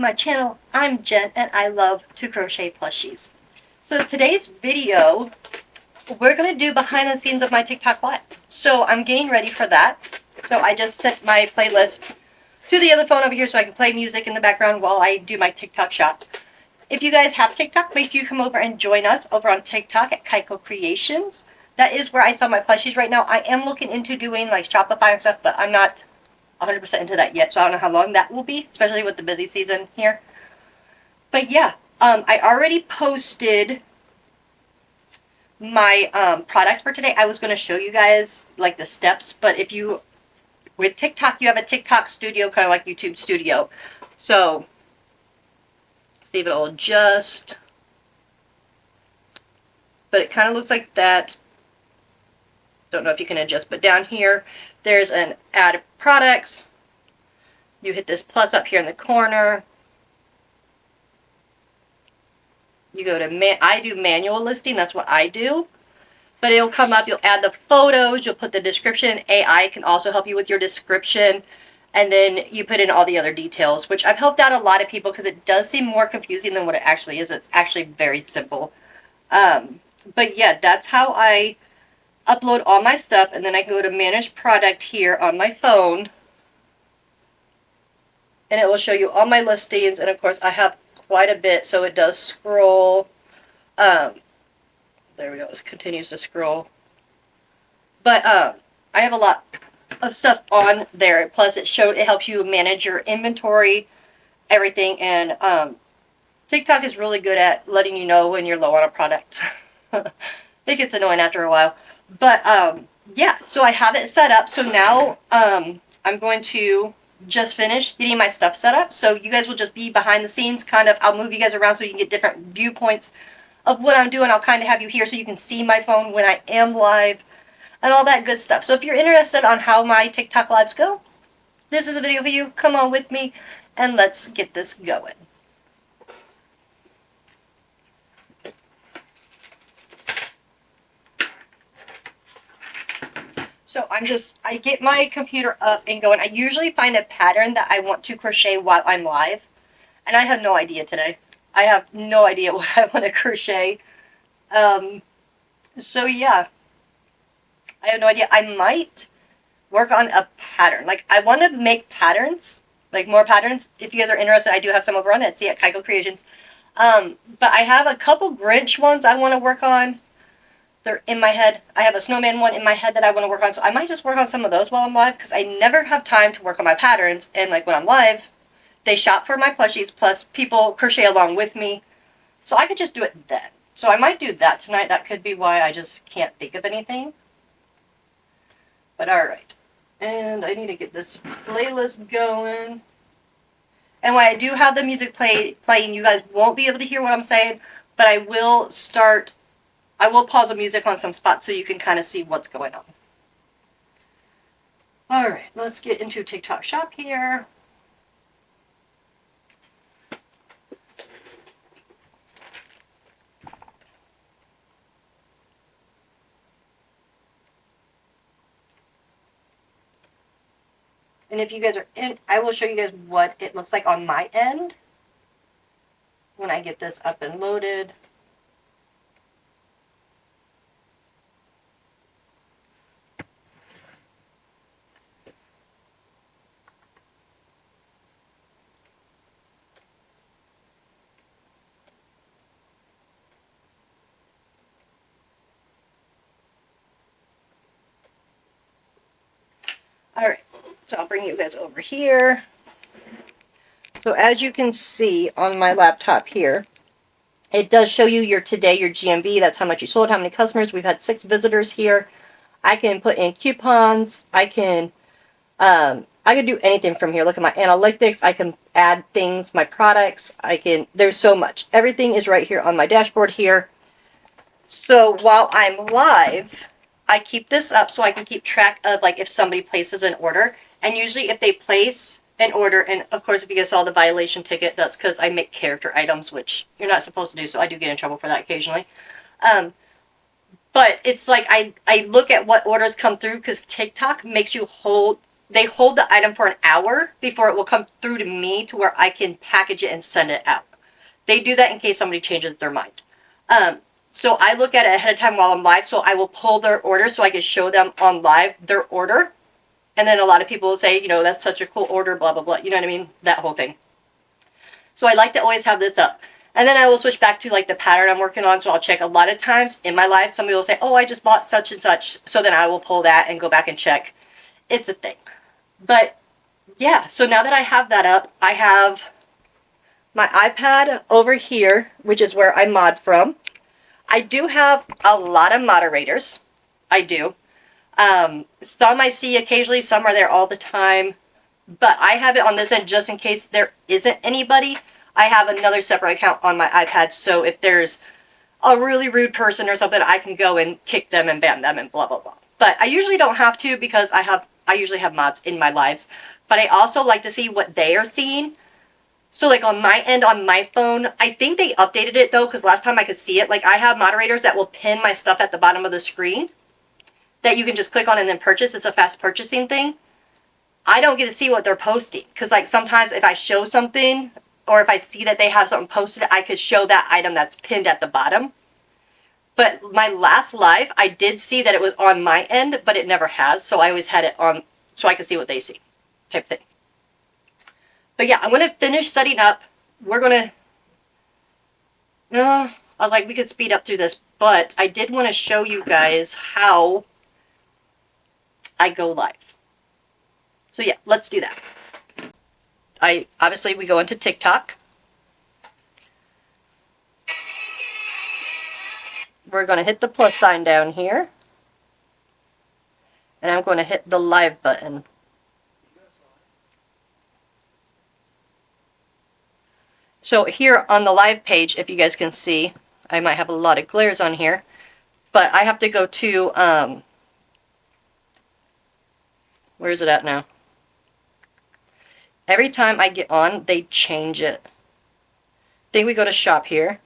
my channel. I'm Jen and I love to crochet plushies. So today's video, we're going to do behind the scenes of my TikTok live. So I'm getting ready for that. So I just set my playlist to the other phone over here so I can play music in the background while I do my TikTok shop. If you guys have TikTok, make sure you come over and join us over on TikTok at Kaiko Creations. That is where I sell my plushies right now. I am looking into doing like Shopify and stuff, but I'm not 100% into that yet, so I don't know how long that will be, especially with the busy season here. But yeah, I already posted my products for today. I was going to show you guys like the steps, but if you, with TikTok, you have a TikTok studio, kind of like YouTube studio. So, see if it'll adjust. But it kind of looks like that. Don't know if you can adjust, but down here, there's an add products. You hit this plus up here in the corner. You go to, I do manual listing, that's what I do. But it'll come up, you'll add the photos, you'll put the description. AI can also help you with your description. And then you put in all the other details, which I've helped out a lot of people because it does seem more confusing than what it actually is. It's actually very simple. But yeah, that's how I upload all my stuff, and then I go to manage product here on my phone, and it will show you all my listings. And of course I have quite a bit, so it does scroll. There we go, it continues to scroll. But I have a lot of stuff on there, plus it helps you manage your inventory, everything. And TikTok is really good at letting you know when you're low on a product. It gets annoying after a while. But, yeah, so I have it set up. So now, I'm going to just finish getting my stuff set up. So you guys will just be behind the scenes, kind of. I'll move you guys around so you can get different viewpoints of what I'm doing. I'll kind of have you here so you can see my phone when I am live and all that good stuff. So if you're interested on how my TikTok lives go, this is a video for you. Come on with me and let's get this going. So I get my computer up and going. I usually find a pattern that I want to crochet while I'm live. And I have no idea today. I have no idea what I want to crochet. So yeah. I have no idea. I might work on a pattern. Like, I want to make patterns. Like, more patterns. If you guys are interested, I do have some over on Etsy at Kaiko Creations. But I have a couple Grinch ones I want to work on. They're in my head. I have a snowman one in my head that I want to work on, so I might just work on some of those while I'm live, because I never have time to work on my patterns. And like when I'm live, they shop for my plushies, plus people crochet along with me, so I could just do it then. So I might do that tonight. That could be why I just can't think of anything. But alright. And I need to get this playlist going. And when I do have the music playing, you guys won't be able to hear what I'm saying, but I will pause the music on some spots so you can kind of see what's going on. Alright, let's get into TikTok shop here. And if you guys are in, I will show you guys what it looks like on my end when I get this up and loaded. Alright, so I'll bring you guys over here. So as you can see on my laptop here, it does show you your GMV. That's how much you sold, how many customers. We've had 6 visitors here. I can put in coupons. I can do anything from here. Look at my analytics. I can add things, my products. There's so much. Everything is right here on my dashboard here. So while I'm live, I keep this up so I can keep track of like if somebody places an order. And usually if they place an order, and of course if you guys saw the violation ticket, that's because I make character items, which you're not supposed to do, so I do get in trouble for that occasionally. But it's like I look at what orders come through, because TikTok makes you hold they hold the item for an hour before it will come through to me to where I can package it and send it out. They do that in case somebody changes their mind. So I look at it ahead of time while I'm live, so I will pull their order so I can show them on live their order. And then a lot of people will say, you know, that's such a cool order, blah, blah, blah. You know what I mean? That whole thing. So I like to always have this up. And then I will switch back to like the pattern I'm working on. So I'll check a lot of times in my life. Somebody will say, oh, I just bought such and such. So then I will pull that and go back and check. It's a thing. But yeah, so now that I have that up, I have my iPad over here, which is where I mod from. I do have a lot of moderators. I do. Some I see occasionally, some are there all the time. But I have it on this end just in case there isn't anybody. I have another separate account on my iPad, so if there's a really rude person or something, I can go and kick them and ban them and blah, blah, blah. But I usually don't have to because I usually have mods in my lives. But I also like to see what they are seeing. So like on my end, on my phone, I think they updated it though, because last time I could see it. Like I have moderators that will pin my stuff at the bottom of the screen that you can just click on and then purchase. It's a fast purchasing thing. I don't get to see what they're posting because like sometimes if I show something or if I see that they have something posted, I could show that item that's pinned at the bottom. But my last live, I did see that it was on my end, but it never has. So I always had it on so I could see what they see type thing. But yeah, I'm going to finish setting up. We're going to, I was like, we could speed up through this, but I did want to show you guys how I go live. So yeah, let's do that. Obviously we go into TikTok. We're going to hit the plus sign down here. And I'm going to hit the live button. So here on the live page, if you guys can see, I might have a lot of glares on here, but I have to go to, where is it at now? Every time I get on, they change it. I think we go to shop here.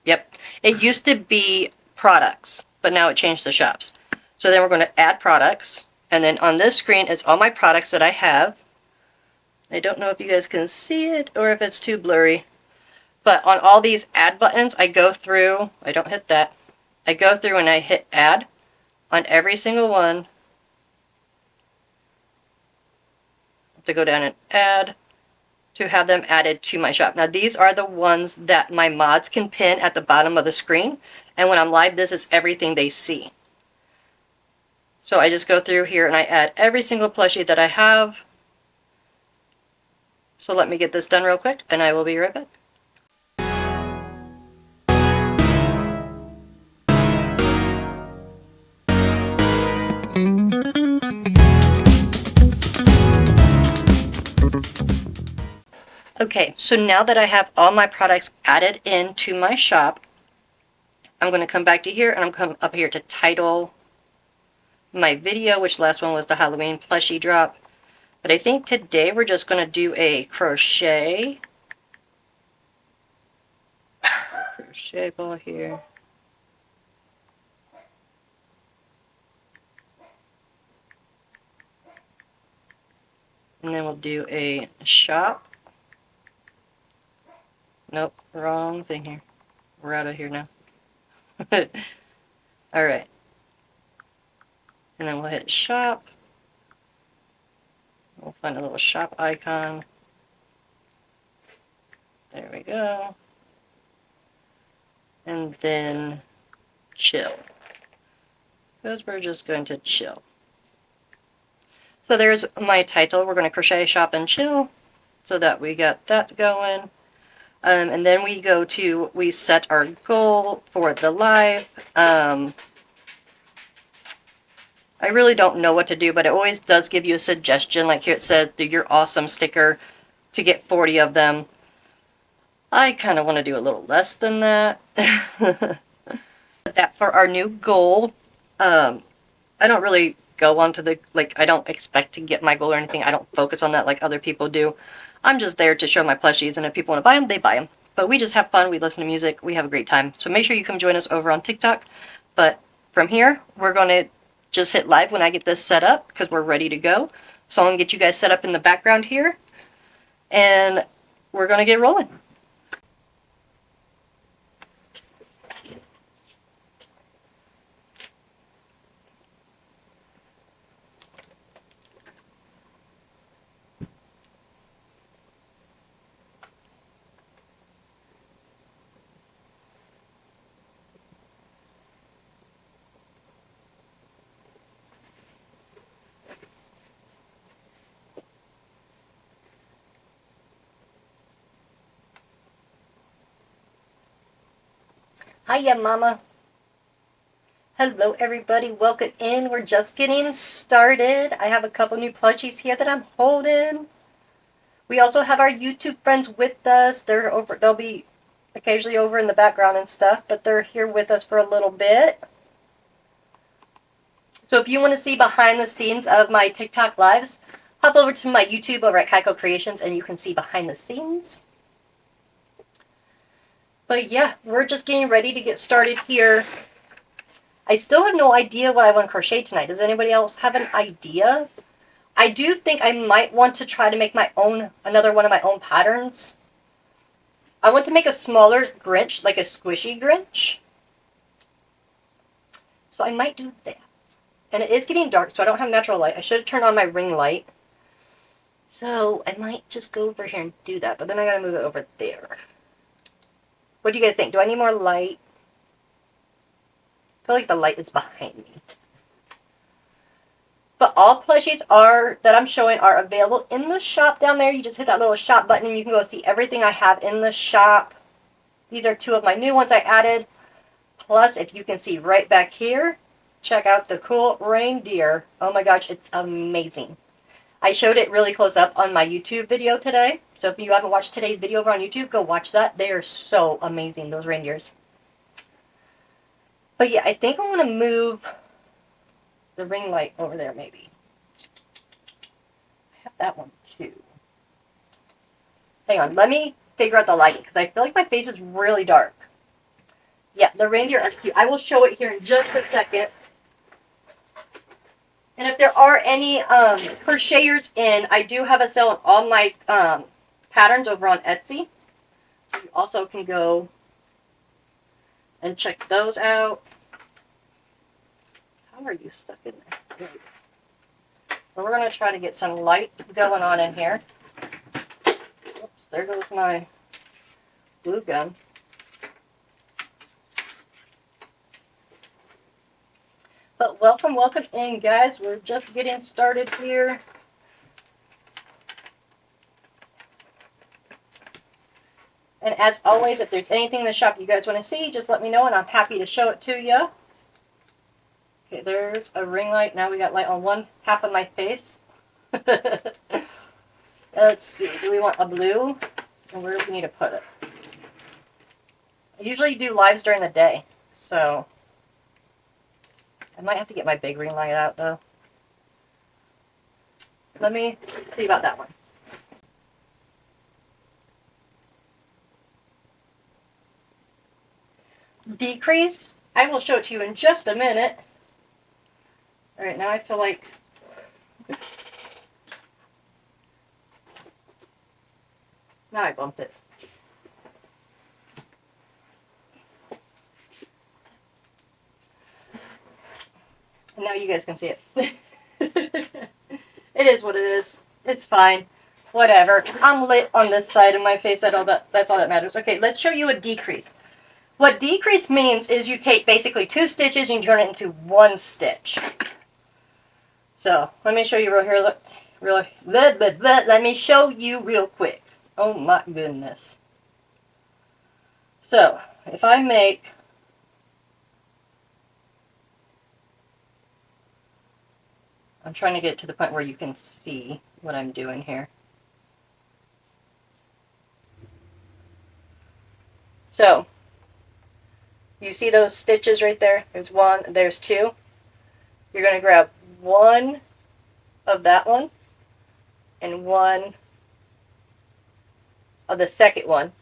Yep. It used to be products, but now it changed to shops. So then we're going to add products. And then on this screen is all my products that I have. I don't know if you guys can see it or if it's too blurry. But on all these add buttons, I go through, I don't hit that. I go through and I hit add on every single one. To go down and add to have them added to my shop. Now these are the ones that my mods can pin at the bottom of the screen, and when I'm live this is everything they see. So I just go through here and I add every single plushie that I have. So let me get this done real quick and I will be right back. Okay, so now that I have all my products added into my shop, I'm going to come back to here and I'm coming up here to title my video, which last one was the Halloween plushie drop. But I think today we're just going to do a crochet ball here. And then we'll do a shop. Nope, wrong thing here. We're out of here now. Alright. And then we'll hit shop. We'll find a little shop icon. There we go. And then chill. Because we're just going to chill. So there's my title. We're going to crochet, shop, and chill. So that we got that going. And then we set our goal for the live. I really don't know what to do, but it always does give you a suggestion. Like here it says, do your awesome sticker to get 40 of them. I kind of want to do a little less than that. That for our new goal. I don't really go on to the, I don't expect to get my goal or anything. I don't focus on that like other people do. I'm just there to show my plushies, and if people want to buy them, they buy them. But we just have fun, we listen to music, we have a great time. So make sure you come join us over on TikTok. But from here, we're going to just hit live when I get this set up, because we're ready to go. So I'm going to get you guys set up in the background here, and we're going to get rolling. Hiya, Mama. Hello, everybody. Welcome in. We're just getting started. I have a couple new plushies here that I'm holding. We also have our YouTube friends with us. They're over. They'll be occasionally over in the background and stuff, but they're here with us for a little bit. So if you want to see behind the scenes of my TikTok lives, hop over to my YouTube over at Kaiko Creations, and you can see behind the scenes. But yeah, we're just getting ready to get started here. I still have no idea what I want to crochet tonight. Does anybody else have an idea? I do think I might want to try to make my own, another one of my own patterns. I want to make a smaller Grinch, like a squishy Grinch. So I might do that. And it is getting dark, so I don't have natural light. I should have turned on my ring light. So I might just go over here and do that, but then I gotta move it over there. What do you guys think? Do I need more light? I feel like the light is behind me. But all plushies that I'm showing are available in the shop down there. You just hit that little shop button and you can go see everything I have in the shop. These are two of my new ones I added. Plus, if you can see right back here, check out the cool reindeer. Oh my gosh, it's amazing. I showed it really close up on my YouTube video today. So if you haven't watched today's video over on YouTube, go watch that. They are so amazing, those reindeers. But yeah, I think I'm going to move the ring light over there maybe. I have that one too. Hang on, let me figure out the lighting because I feel like my face is really dark. Yeah, the reindeer are cute. I will show it here in just a second. And if there are any crocheters in, I do have a sale on all my patterns over on Etsy. So you also can go and check those out. How are you stuck in there? There you go. So we're going to try to get some light going on in here. Oops, there goes my glue gun. But welcome in, guys. We're just getting started here. And as always, if there's anything in the shop you guys want to see, just let me know and I'm happy to show it to you. Okay, there's a ring light. Now we got light on one half of my face. Let's see. Do we want a blue? And where do we need to put it? I usually do lives during the day, so I might have to get my big ring light out, though. Let me see about that one. Decrease. I will show it to you in just a minute. Alright, now I feel like... Now I bumped it. And now you guys can see it. It is what it is. It's fine. Whatever. I'm lit on this side of my face. That's all that matters. Okay, let's show you a decrease. What decrease means is you take basically 2 stitches and you turn it into 1 stitch. So, let me show you let me show you real quick. Oh my goodness. So, if I make I'm trying to get to the point where you can see what I'm doing here. So, you see those stitches right there? There's 1, there's 2. You're going to grab 1 of that one and 1 of the second one.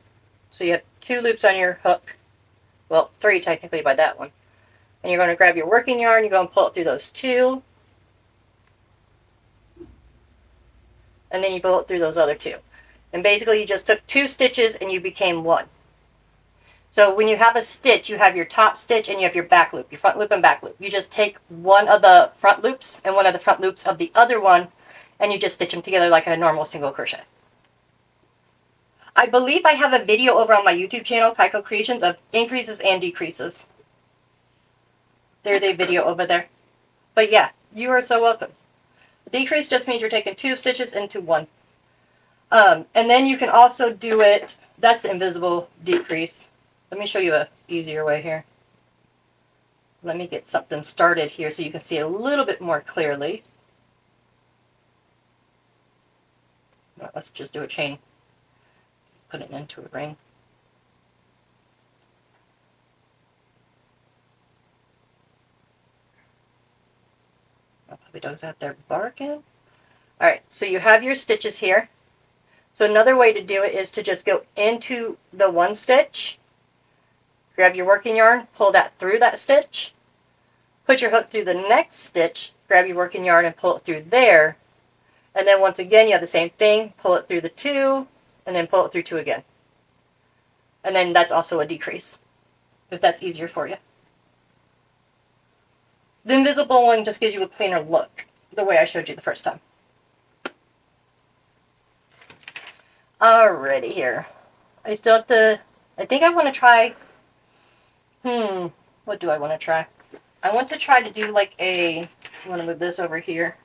So you have 2 loops on your hook. Well, 3 technically by that one. And you're going to grab your working yarn, you're going to pull it through those 2. and then you pull it through those other two. And basically you just took 2 stitches and you became 1. So when you have a stitch, you have your top stitch and you have your back loop, your front loop and back loop. You just take one of the front loops and one of the front loops of the other one, and you just stitch them together like a normal single crochet. I believe I have a video over on my YouTube channel, Kaiko Creations, of increases and decreases. There's a video over there. But yeah, you are so welcome. A decrease just means you're taking 2 stitches into 1. And then you can also do it, that's the invisible decrease. Let me show you an easier way here. Let me get something started here so you can see a little bit more clearly. Let's just do a chain. Put it into a ring. My puppy dog's out there barking. Alright, so you have your stitches here. So another way to do it is to just go into the 1 stitch, grab your working yarn, pull that through that stitch, put your hook through the next stitch, grab your working yarn and pull it through there, and then once again you have the same thing, pull it through the 2, and then pull it through 2 again. And then that's also a decrease, if that's easier for you. The invisible one just gives you a cleaner look, the way I showed you the first time. Alrighty here. I still have to, I think I want to try, what do I want to try? I want to try to do like a, I want to move this over here.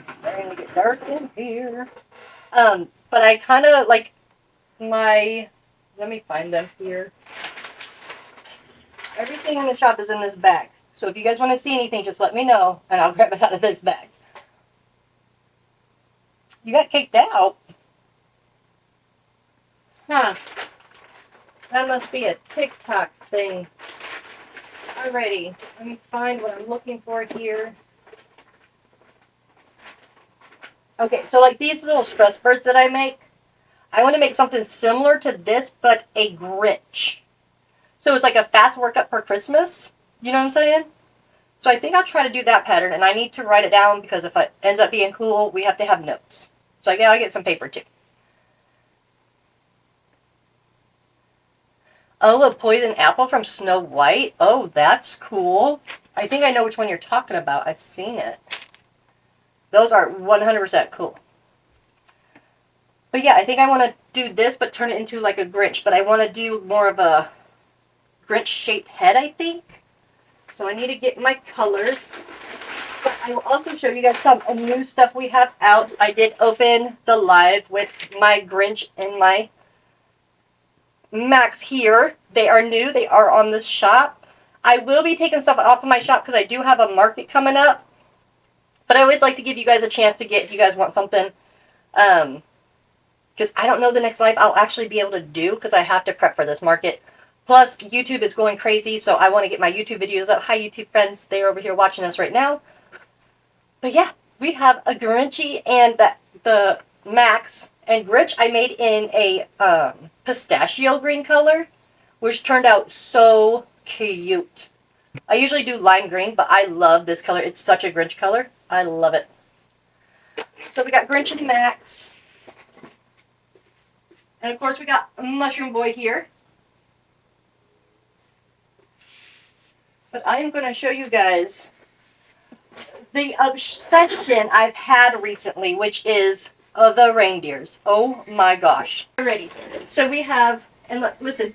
It's starting to get dark in here. But I kind of like my, let me find them here. Everything in the shop is in this bag. So if you guys want to see anything, just let me know and I'll grab it out of this bag. You got kicked out? Huh. That must be a TikTok thing. Alrighty. Let me find what I'm looking for here. Okay, so like these little stress birds that I make, I want to make something similar to this, but a Grinch. So it's like a fast workout for Christmas. You know what I'm saying? So I think I'll try to do that pattern, and I need to write it down because if it ends up being cool, we have to have notes. So I gotta get some paper too. Oh, a poison apple from Snow White? Oh, that's cool. I think I know which one you're talking about. I've seen it. Those are 100% cool. But yeah, I think I want to do this, but turn it into like a Grinch. But I want to do more of a Grinch-shaped head, I think. So I need to get my colors. But I will also show you guys some new stuff we have out. I did open the live with my Grinch and my Max here. They are new. They are on the shop. I will be taking stuff off of my shop because I do have a market coming up. But I always like to give you guys a chance to get, if you guys want something. Because I don't know the next live I'll actually be able to do because I have to prep for this market. Plus, YouTube is going crazy, so I want to get my YouTube videos up. Hi, YouTube friends. They're over here watching us right now. But yeah, we have a Grinchy and the Max. And Grinch I made in a pistachio green color, which turned out so cute. I usually do lime green, but I love this color. It's such a Grinch color. I love it. So we got Grinch and Max. And of course we got Mushroom Boy here. But I am going to show you guys the obsession I've had recently, which is the reindeers. Oh my gosh. Alrighty. So we have, and look, listen.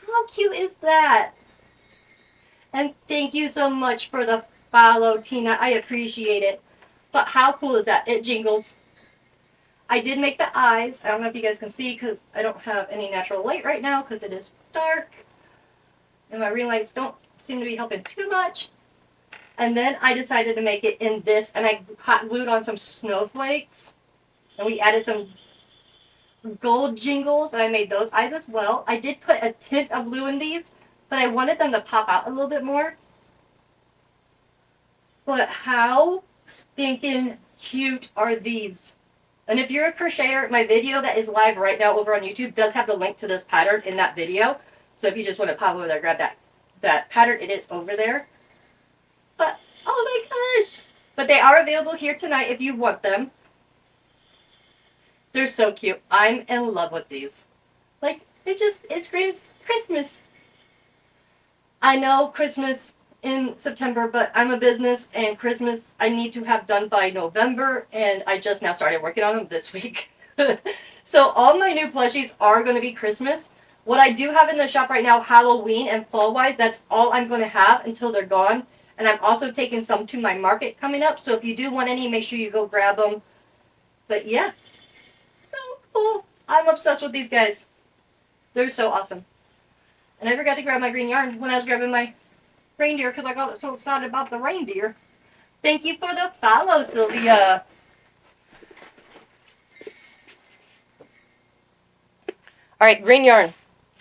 How cute is that? And thank you so much for the follow, Tina. I appreciate it. But how cool is that? It jingles. I did make the eyes. I don't know if you guys can see because I don't have any natural light right now because it is dark. And my ring lights don't seem to be helping too much. And then I decided to make it in this, and I hot glued on some snowflakes. And we added some gold jingles, and I made those eyes as well. I did put a tint of blue in these, but I wanted them to pop out a little bit more. But how stinking cute are these? And if you're a crocheter, my video that is live right now over on YouTube does have the link to this pattern in that video. So if you just want to pop over there, grab that pattern, it is over there. But, oh my gosh! But they are available here tonight if you want them. They're so cute. I'm in love with these. Like, it screams Christmas. I know Christmas in September, but I'm a business and Christmas I need to have done by November, and I just now started working on them this week. So all my new plushies are going to be Christmas. What I do have in the shop right now, Halloween and fall-wise, that's all I'm going to have until they're gone. And I'm also taking some to my market coming up, so if you do want any, make sure you go grab them. But yeah, so cool. I'm obsessed with these guys. They're so awesome. And I forgot to grab my green yarn when I was grabbing my reindeer because I got so excited about the reindeer. Thank you for the follow, Sylvia. Alright, green yarn.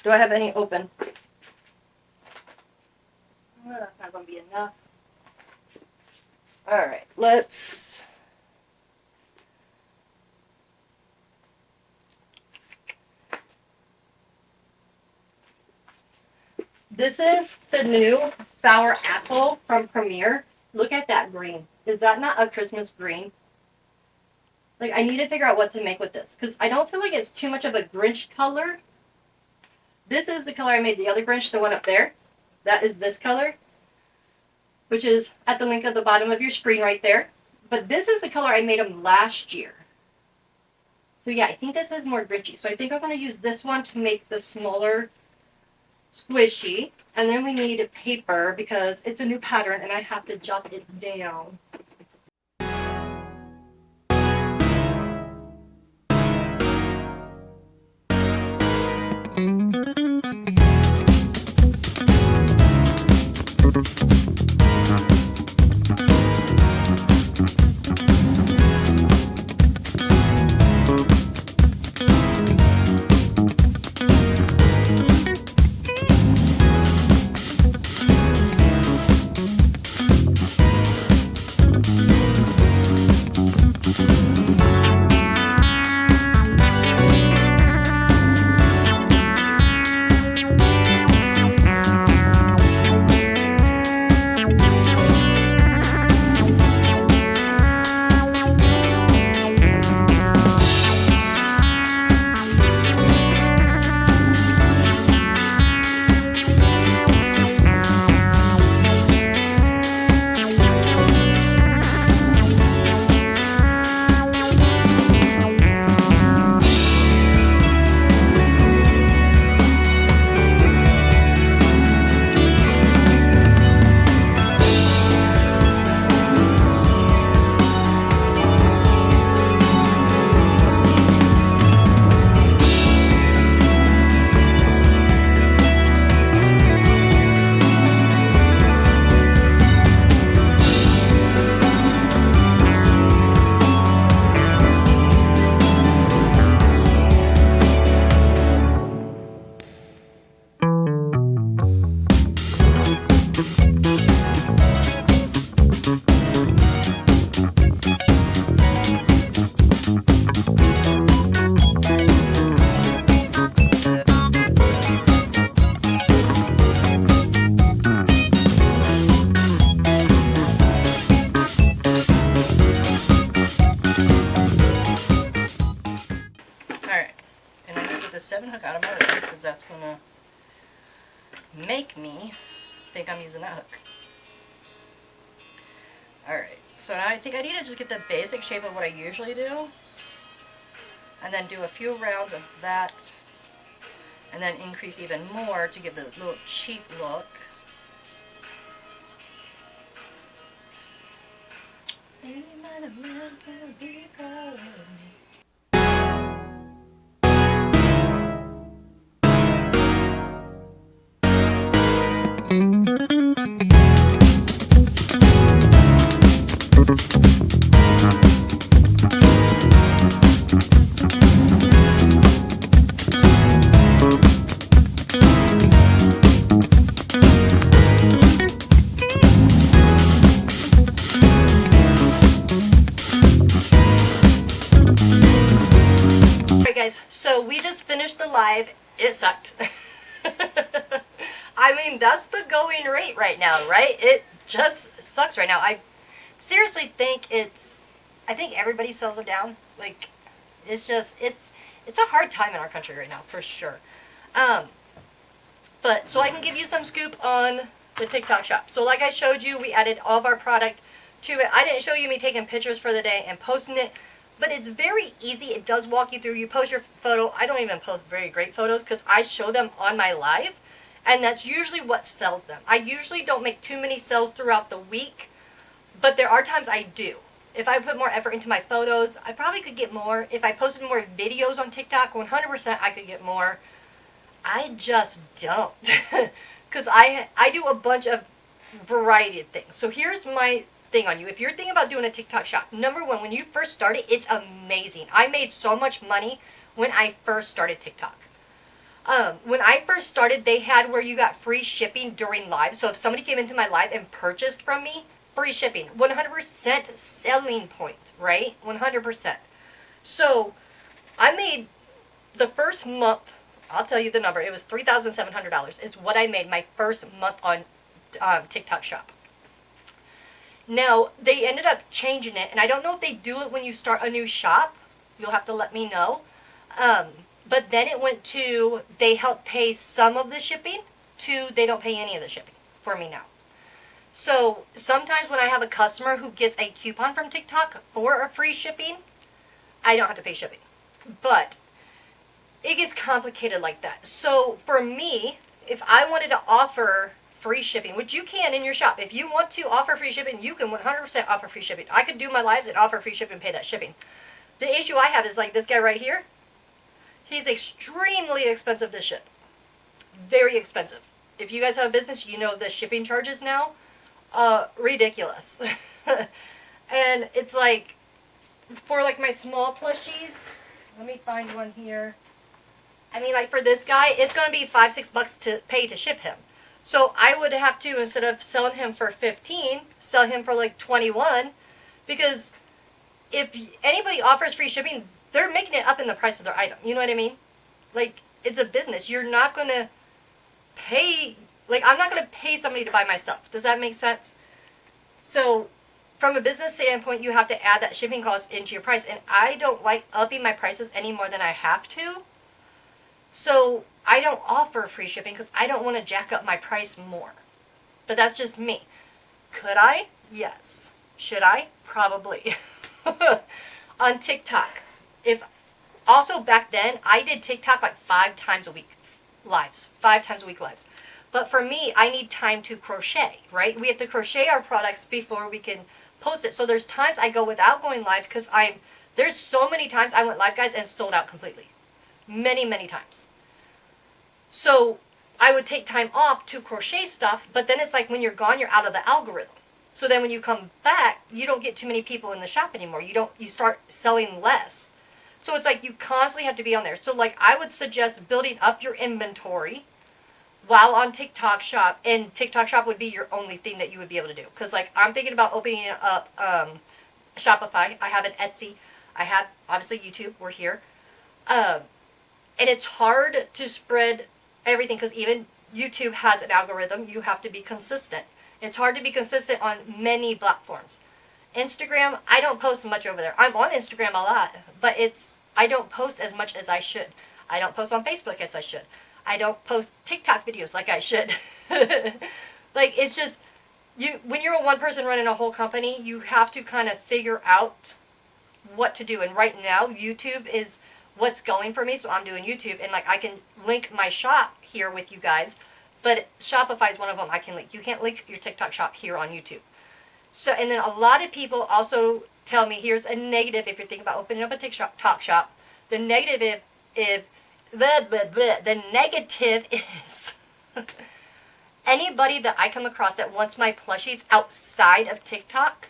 Do I have any open? Oh, that's not going to be enough. Alright, let's... This is the new Sour Apple from Premier. Look at that green. Is that not a Christmas green? Like, I need to figure out what to make with this, because I don't feel like it's too much of a Grinch color. This is the color I made the other Grinch, the one up there. That is this color, which is at the link at the bottom of your screen right there. But this is the color I made him last year. So yeah, I think this is more Grinchy. So I think I'm going to use this one to make the smaller squishy. And then we need paper because it's a new pattern and I have to jot it down. Make me think I'm using that hook. Alright, so now I think I need to just get the basic shape of what I usually do, and then do a few rounds of that, and then increase even more to give the little cheap look. Ain't a man gonna be proud of me. Alright guys, so we just finished the live. It sucked. I mean, that's the going rate right now, right? It just sucks right now. I seriously think I think everybody's sales are down. Like, It's just, it's a hard time in our country right now, for sure. Um, but, so I can give you some scoop on the TikTok shop. So like I showed you, we added all of our product to it. I didn't show you me taking pictures for the day and posting it, but it's very easy. It does walk you through. You post your photo. I don't even post very great photos because I show them on my live, and that's usually what sells them. I usually don't make too many sales throughout the week, but there are times I do. If I put more effort into my photos, I probably could get more. If I posted more videos on TikTok, 100% I could get more. I just don't. Because I do a bunch of variety of things. So here's my thing on you. If you're thinking about doing a TikTok shop, number one, when you first started, it's amazing. I made so much money when I first started TikTok. When I first started, they had where you got free shipping during live. So if somebody came into my live and purchased from me, free shipping. 100% selling point, right? 100%. So I made the first month, I'll tell you the number. It was $3,700. It's what I made my first month on TikTok shop. Now, they ended up changing it, and I don't know if they do it when you start a new shop. You'll have to let me know. But then it went to, they help pay some of the shipping, to they don't pay any of the shipping for me now. So sometimes when I have a customer who gets a coupon from TikTok for a free shipping, I don't have to pay shipping. But it gets complicated like that. So for me, if I wanted to offer free shipping, which you can in your shop, if you want to offer free shipping, you can 100% offer free shipping. I could do my lives and offer free shipping and pay that shipping. The issue I have is like this guy right here. He's extremely expensive to ship. Very expensive. If you guys have a business, you know the shipping charges now. Ridiculous. And it's like, for like my small plushies, let me find one here. I mean, like for this guy, it's going to be $5-6 to pay to ship him. So I would have to, instead of selling him for 15, sell him for like 21, because if anybody offers free shipping, they're making it up in the price of their item. You know what I mean? Like, it's a business. You're not going to pay, like, I'm not going to pay somebody to buy my stuff. Does that make sense? So from a business standpoint, you have to add that shipping cost into your price. And I don't like upping my prices any more than I have to. So I don't offer free shipping because I don't want to jack up my price more. But that's just me. Could I? Yes. Should I? Probably. On TikTok. Also back then, I did TikTok like 5 times a week lives. 5 times a week lives. But for me, I need time to crochet, right? We have to crochet our products before we can post it. So there's times I go without going live because there's so many times I went live, guys, and sold out completely. Many, many times. So I would take time off to crochet stuff, but then it's like when you're gone, you're out of the algorithm. So then when you come back, you don't get too many people in the shop anymore. You start selling less. So it's like you constantly have to be on there. So like I would suggest building up your inventory while on TikTok shop, and TikTok shop would be your only thing that you would be able to do. Because like I'm thinking about opening up Shopify. I have an Etsy. I have obviously YouTube. We're here. And it's hard to spread everything because even YouTube has an algorithm. You have to be consistent. It's hard to be consistent on many platforms. Instagram, I don't post much over there. I'm on Instagram a lot, but I don't post as much as I should. I don't post on Facebook as I should. I don't post TikTok videos like I should. Like, it's just, when you're a one person running a whole company, you have to kind of figure out what to do. And right now, YouTube is what's going for me, so I'm doing YouTube. And like, I can link my shop here with you guys, but Shopify is one of them I can link. You can't link your TikTok shop here on YouTube. So, and then a lot of people also tell me, here's a negative if you're thinking about opening up a TikTok shop. The negative the negative is anybody that I come across that wants my plushies outside of TikTok,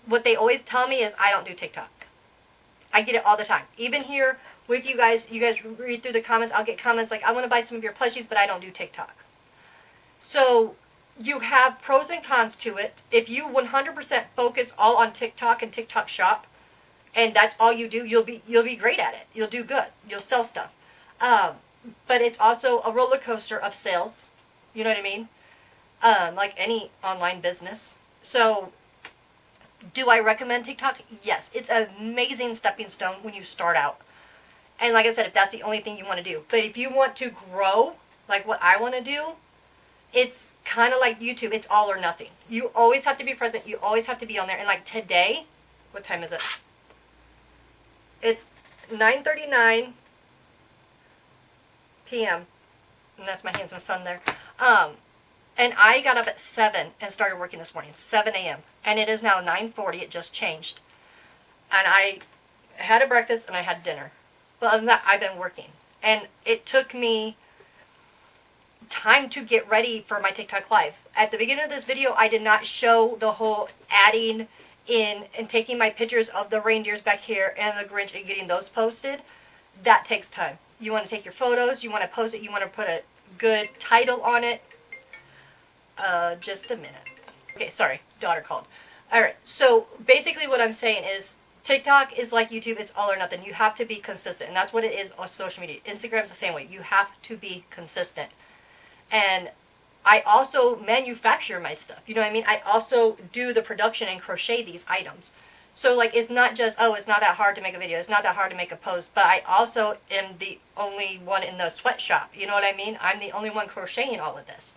what they always tell me is I don't do TikTok. I get it all the time. Even here with you guys read through the comments, I'll get comments like, I want to buy some of your plushies, but I don't do TikTok. So you have pros and cons to it. If you 100% focus all on TikTok and TikTok shop, and that's all you do, you'll be great at it. You'll do good. You'll sell stuff. But it's also a roller coaster of sales. You know what I mean? Like any online business. So Do I recommend TikTok? Yes. It's an amazing stepping stone when you start out. And like I said, if that's the only thing you want to do. But if you want to grow, like what I want to do, it's kind of like YouTube. It's all or nothing. You always have to be present. You always have to be on there. And like today, what time is it? It's 9:39 p.m. And that's my hands, my son there. And I got up at 7 and started working this morning, 7 a.m. And it is now 9:40. It just changed. And I had a breakfast and I had dinner. But other than that, I've been working. And it took me time to get ready for my TikTok live. At the beginning of this video, I did not show the whole adding in and taking my pictures of the reindeers back here and the Grinch and getting those posted. That takes time. You want to take your photos, you want to post it, you want to put a good title on it. Just a minute. Okay, sorry, daughter called. Alright, so basically what I'm saying is TikTok is like YouTube, it's all or nothing. You have to be consistent, and that's what it is on social media. Instagram's the same way. You have to be consistent. And I also manufacture my stuff. You know what I mean? I also do the production and crochet these items. So, like, it's not just, oh, it's not that hard to make a video. It's not that hard to make a post. But I also am the only one in the sweatshop. You know what I mean? I'm the only one crocheting all of this.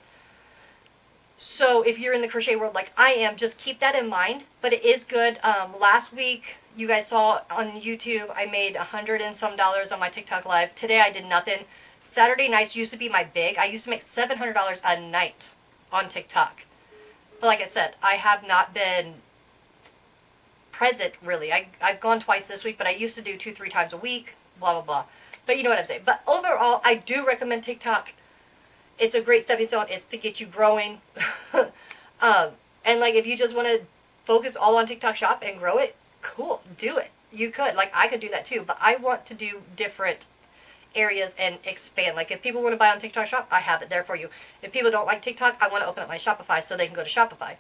So, if you're in the crochet world like I am, just keep that in mind. But it is good. Last week, you guys saw on YouTube, I made $100 and some on my TikTok live. Today, I did nothing. Saturday nights used to be my big. I used to make $700 a night on TikTok. But like I said, I have not been present, really. I've gone twice this week, but I used to do 2-3 times a week, blah, blah, blah. But you know what I'm saying. But overall, I do recommend TikTok. It's a great stepping stone. It's to get you growing. And like if you just want to focus all on TikTok shop and grow it, cool, do it. You could. Like I could do that too. But I want to do different areas and expand. Like if people want to buy on TikTok shop, I have it there for you. If people don't like TikTok, I want to open up my Shopify so they can go to Shopify.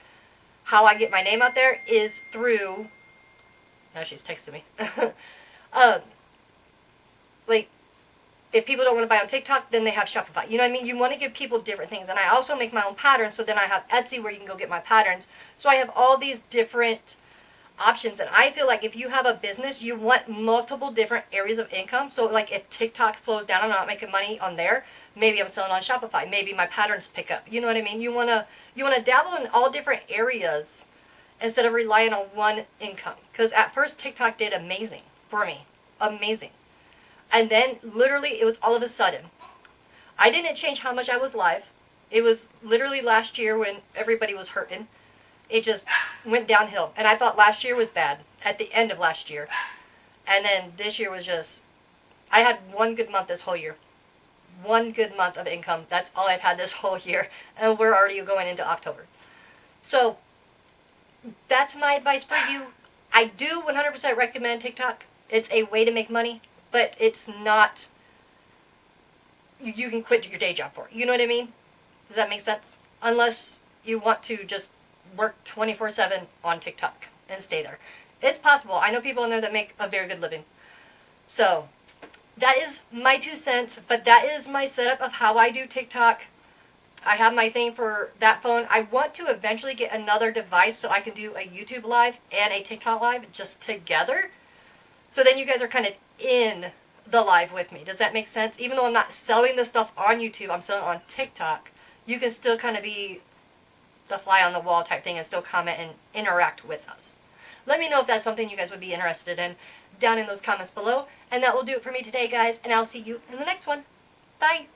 How I get my name out there is through, now she's texting me. Like if people don't want to buy on TikTok, then they have Shopify. You know what I mean? You want to give people different things. And I also make my own patterns, so then I have Etsy where you can go get my patterns. So I have all these different options, and I feel like if you have a business, you want multiple different areas of income. So like if TikTok slows down, I'm not making money on there, maybe I'm selling on Shopify, maybe my patterns pick up. You know what I mean? You want to dabble in all different areas instead of relying on one income. Because at first TikTok did amazing for me, amazing, and then literally it was all of a sudden I didn't change how much I was live. It was literally last year when everybody was hurting. It just went downhill. And I thought last year was bad at the end of last year. And then this year was just, I had one good month this whole year. One good month of income. That's all I've had this whole year. And we're already going into October. So, that's my advice for you. I do 100% recommend TikTok. It's a way to make money. But it's not, you can quit your day job for it. You know what I mean? Does that make sense? Unless you want to just work 24/7 on TikTok and stay there. It's possible. I know people in there that make a very good living. So, that is my 2 cents, but that is my setup of how I do TikTok. I have my thing for that phone. I want to eventually get another device so I can do a YouTube live and a TikTok live just together. So then you guys are kind of in the live with me. Does that make sense? Even though I'm not selling the stuff on YouTube, I'm selling on TikTok. You can still kind of be the fly on the wall type thing and still comment and interact with us. Let me know if that's something you guys would be interested in down in those comments below. And that will do it for me today, guys. And I'll see you in the next one. Bye.